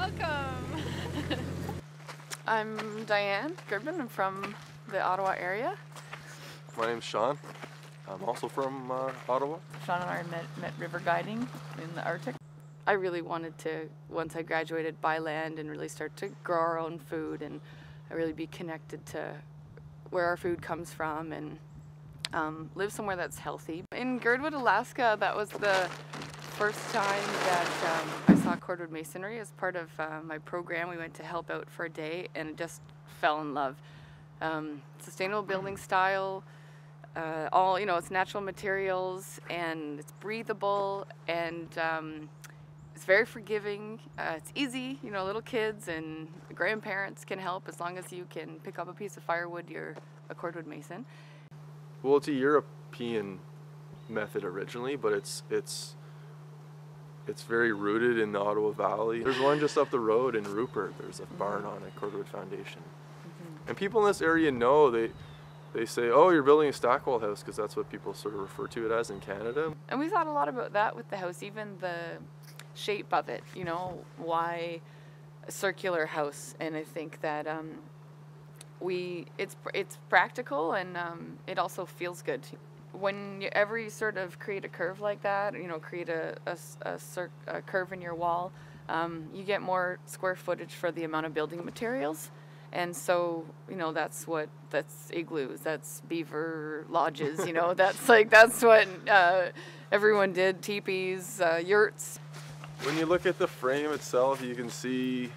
Welcome! I'm Diane Gribbin. I'm from the Ottawa area. My name's Sean. I'm also from Ottawa. Sean and I met river guiding in the Arctic. I really wanted to, once I graduated, buy land and really start to grow our own food and really be connected to where our food comes from and live somewhere that's healthy. In Cordwood, Alaska, that was the first time that I saw Cordwood masonry as part of my program. We went to help out for a day and just fell in love. Sustainable building style, it's natural materials and it's breathable and it's very forgiving. It's easy, little kids and grandparents can help as long as you can pick up a piece of firewood, you're a Cordwood mason. Well, it's a European method originally, but it's very rooted in the Ottawa Valley. There's one just up the road in Rupert. There's a barn on it, Cordwood Foundation. And people in this area know, they say, oh, you're building a stack wall house, because that's what people sort of refer to it as in Canada. And we thought a lot about that with the house, even the shape of it, why a circular house. And I think that it's practical and it also feels good. Whenever you sort of create a curve like that, create a curve in your wall, you get more square footage for the amount of building materials. And so, that's igloos, that's beaver lodges, that's what everyone did, teepees, yurts. When you look at the frame itself, you can see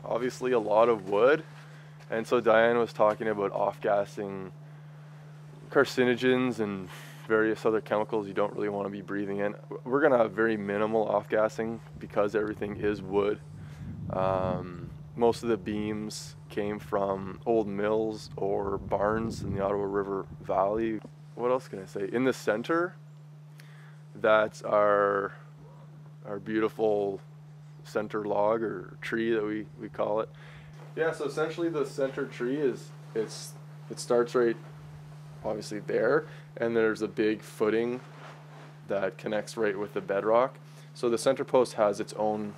obviously a lot of wood. And so Diane was talking about off-gassing carcinogens and various other chemicals you don't really want to be breathing in. We're going to have very minimal off-gassing because everything is wood. Most of the beams came from old mills or barns in the Ottawa River Valley. What else can I say? In the center, that's our beautiful center log or tree that we call it. Yeah, so essentially the center tree it starts right obviously there, and there's a big footing that connects right with the bedrock. So the center post has its own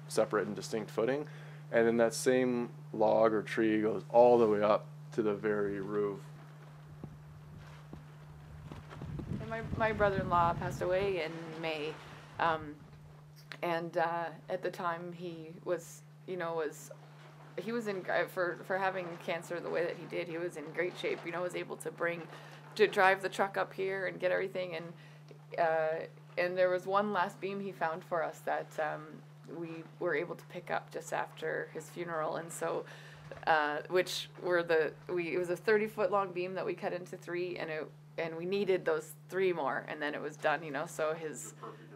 separate and distinct footing, and then that same log or tree goes all the way up to the very roof. And my brother-in-law passed away in May, and at the time he was in for having cancer the way that he did. He was in great shape. Was able to drive the truck up here and get everything. And there was one last beam he found for us that we were able to pick up just after his funeral. And so, it was a 30-foot long beam that we cut into 3, and we needed those 3 more, and then it was done.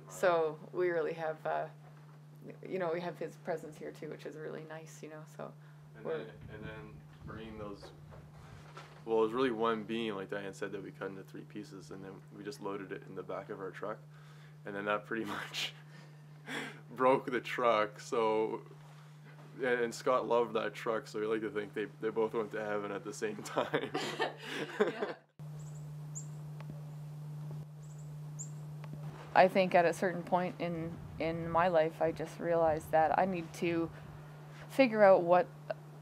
So we really have. We have his presence here too, which is really nice, so. And then bringing those, well, it was really one beam, like Diane said, that we cut into 3 pieces, and then we just loaded it in the back of our truck, and then that pretty much broke the truck. So, and Scott loved that truck, so we like to think they both went to heaven at the same time. Yeah. I think at a certain point in my life, I just realized that I need to figure out what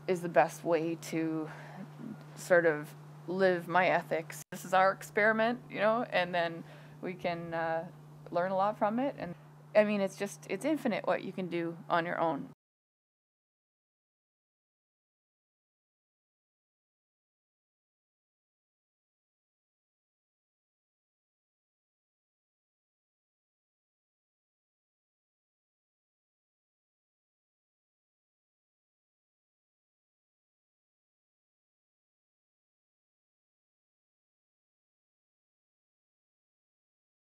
is the best way to sort of live my ethics. This is our experiment, and then we can learn a lot from it. And I mean, it's infinite what you can do on your own.